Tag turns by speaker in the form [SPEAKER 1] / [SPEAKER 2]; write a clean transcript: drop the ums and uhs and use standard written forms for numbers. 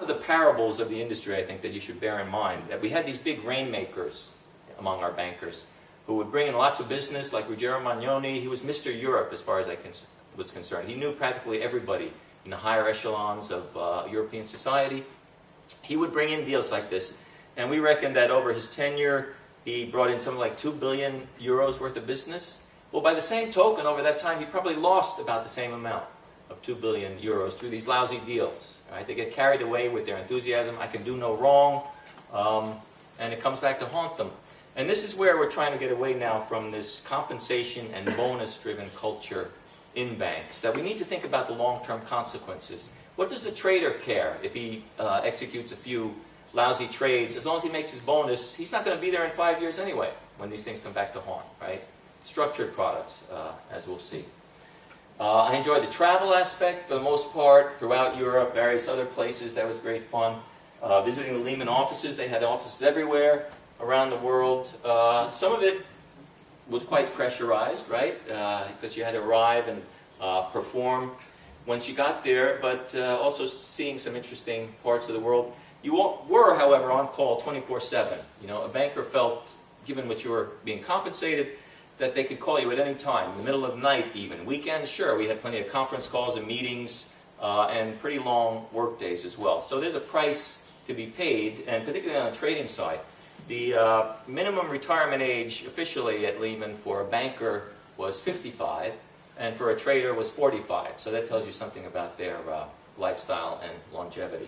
[SPEAKER 1] One of the parables of the industry, I think, that you should bear in mind, that we had these big rainmakers among our bankers who would bring in lots of business, like Ruggiero Magnoni. He was Mr. Europe as far as I was concerned. He knew practically everybody in the higher echelons of European society. He would bring in deals like this, and we reckon that over his tenure, he brought in something like 2 billion euros worth of business. Well, by the same token, over that time, he probably lost about the same amount of 2 billion euros through these lousy deals. Right? They get carried away with their enthusiasm. I can do no wrong, and it comes back to haunt them. And this is where we're trying to get away now from this compensation and bonus-driven culture in banks, that we need to think about the long-term consequences. What does the trader care if he executes a few lousy trades? As long as he makes his bonus, he's not going to be there in 5 years anyway when these things come back to haunt, right? Structured products, as we'll see. I enjoyed the travel aspect for the most part throughout Europe, various other places. That was great fun. Visiting the Lehman offices. They had offices everywhere around the world. Some of it was quite pressurized, right? Because you had to arrive and perform once you got there, but also seeing some interesting parts of the world. You were, however, on call 24/7. You know, a banker felt, given what you were being compensated, that they could call you at any time, in the middle of the night even. Weekends, sure, we had plenty of conference calls and meetings, and pretty long work days as well. So there's a price to be paid, and particularly on the trading side. The minimum retirement age officially at Lehman for a banker was 55, and for a trader was 45. So that tells you something about their lifestyle and longevity.